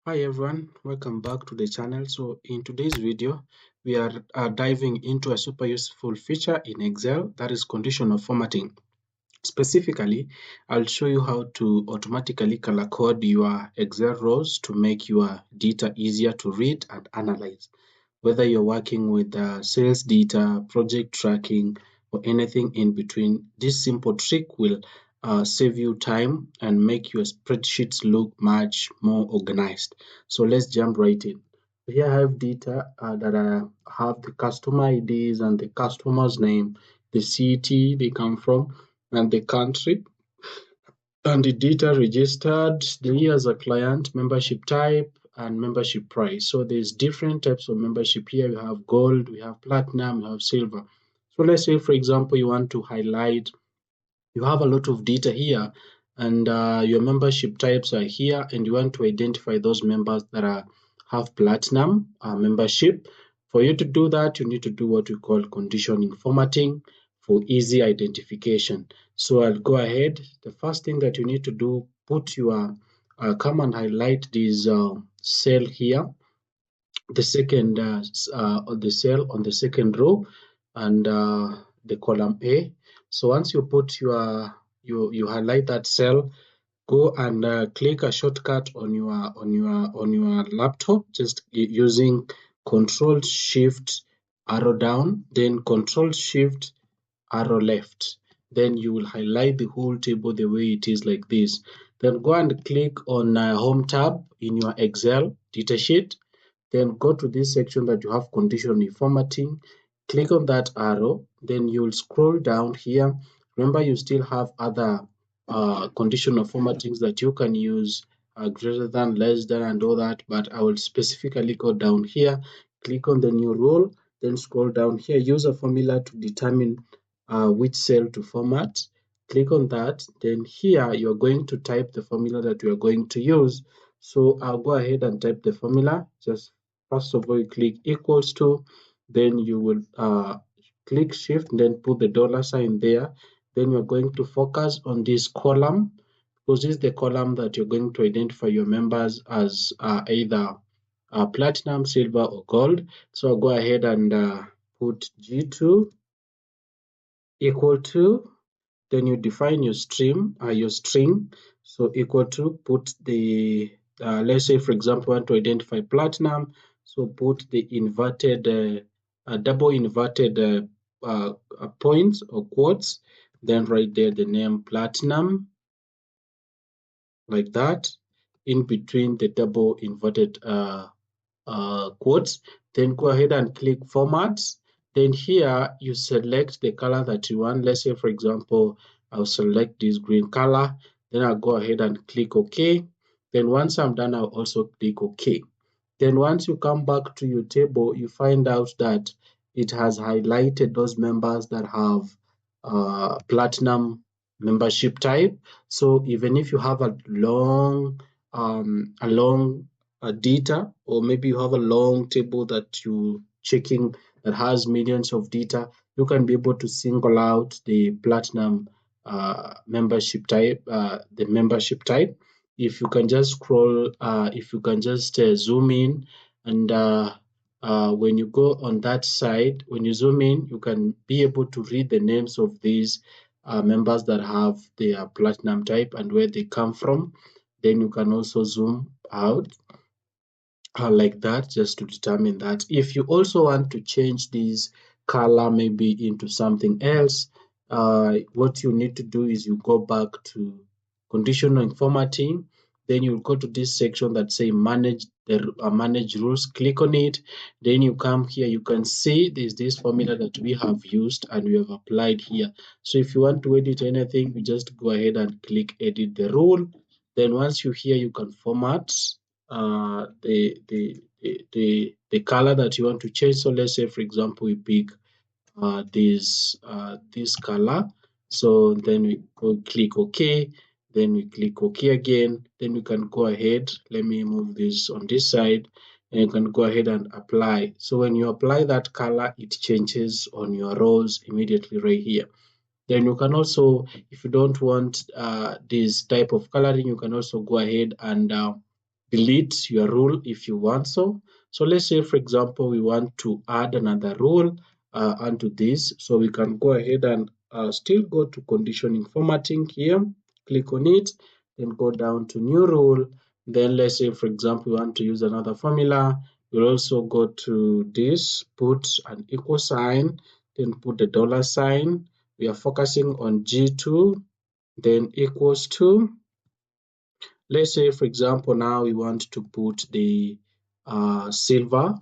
Hi everyone, welcome back to the channel. So in today's video, we are diving into a super useful feature in Excel, that is conditional formatting. Specifically, I'll show you how to automatically color code your Excel rows to make your data easier to read and analyze. Whether you're working with sales data, project tracking, or anything in between, this simple trick will save you time and make your spreadsheets look much more organized. So let's jump right in. Here I have data that have the customer IDs and the customer's name, the city they come from, and the country, and the data registered, the year as a client, membership type, and membership price. So there's different types of membership here. We have gold, we have platinum, we have silver. So let's say, for example, you want to highlight, you have a lot of data here, and your membership types are here, and you want to identify those members that have platinum membership. For you to do that, you need to do what we call conditioning formatting for easy identification. So I'll go ahead. The first thing that you need to do, put your come and highlight this cell here, the second the cell on the second row, and the column A. So once you put you highlight that cell, go and click a shortcut on your laptop, just using Control Shift arrow down, then Control Shift arrow left. Then you will highlight the whole table the way it is like this. Then go and click on Home tab in your Excel datasheet. Then go to this section that you have conditional formatting. Click on that arrow. Then you'll scroll down here. Remember, you still have other conditional formattings that you can use, greater than, less than, and all that. But I will specifically go down here, click on the new rule, then scroll down here. Use a formula to determine which cell to format. Click on that. Then here you're going to type the formula that you are going to use. So I'll go ahead and type the formula. Just first of all, you click equals to, then you will click shift, then put the dollar sign there. Then you're going to focus on this column, because this is the column that you're going to identify your members as either platinum, silver, or gold. So I'll go ahead and put G2 equal to, then you define your string. So equal to, put the let's say, for example, want to identify platinum, so put the inverted double inverted points or quotes, then write there the name platinum, like that, in between the double inverted quotes. Then go ahead and click format. Then here you select the color that you want. Let's say, for example, I'll select this green color. Then I'll go ahead and click OK. Then once I'm done, I'll also click OK. Then once you come back to your table, you find out that it has highlighted those members that have platinum membership type. So even if you have a long data, or maybe you have a long table that you checking that has millions of data, you can be able to single out the platinum membership type, the membership type. If you can just scroll, if you can just zoom in, and when you go on that side, when you zoom in, you can be able to read the names of these members that have their platinum type and where they come from. Then you can also zoom out like that, just to determine that. If you also want to change this color maybe into something else, what you need to do is you go back to conditional formatting, then you go to this section that say manage rules, click on it. Then you come here, you can see there's this formula that we have used and we have applied here. So if you want to edit anything, you just go ahead and click edit the rule. Then once you here, you can format the color that you want to change. So let's say, for example, we pick this color. So then we go click OK. Then we click OK again. Then we can go ahead. Let me move this on this side. And you can go ahead and apply. So when you apply that color, it changes on your rows immediately right here. Then you can also, if you don't want this type of coloring, you can also go ahead and delete your rule if you want so. So let's say, for example, we want to add another rule onto this. So we can go ahead and still go to conditioning formatting here, click on it, then go down to new rule. Then let's say, for example, we want to use another formula. We'll also go to this, put an equal sign, then put the dollar sign. We are focusing on G2, then equals to. Let's say, for example, now we want to put the silver.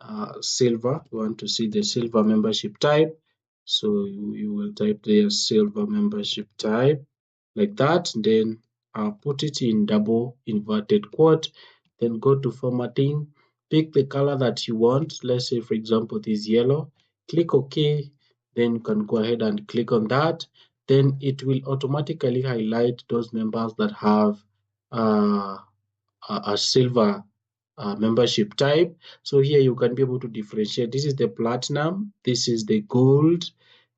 We want to see the silver membership type. So you will type there silver membership type like that. Then put it in double inverted quote. Then go to formatting. Pick the color that you want. Let's say, for example, this yellow. Click OK. Then you can go ahead and click on that. Then it will automatically highlight those members that have uh, a silver membership type. So here you can be able to differentiate. This is the platinum, this is the gold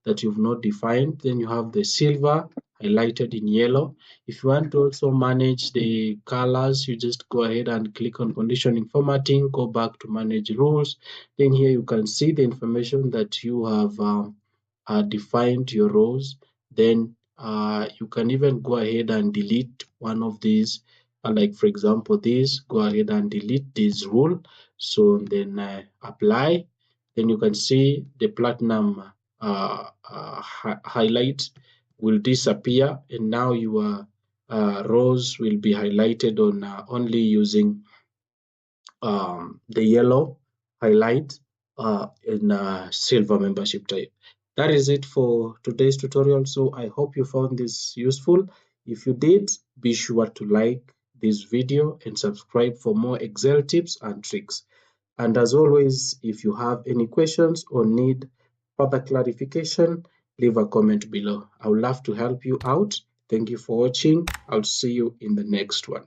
that you've not defined. Then you have the silver highlighted in yellow. If you want to also manage the colors, you just go ahead and click on conditioning formatting, go back to manage rules. Then here you can see the information that you have defined your rows. Then you can even go ahead and delete one of these, like for example this, go ahead and delete this rule. So then apply, then you can see the platinum highlight will disappear, and now your rows will be highlighted on only using the yellow highlight in silver membership type. That is it for today's tutorial. So I hope you found this useful. If you did, be sure to like this video and subscribe for more Excel tips and tricks. And as always, if you have any questions or need further clarification, leave a comment below. I would love to help you out. Thank you for watching. I'll see you in the next one.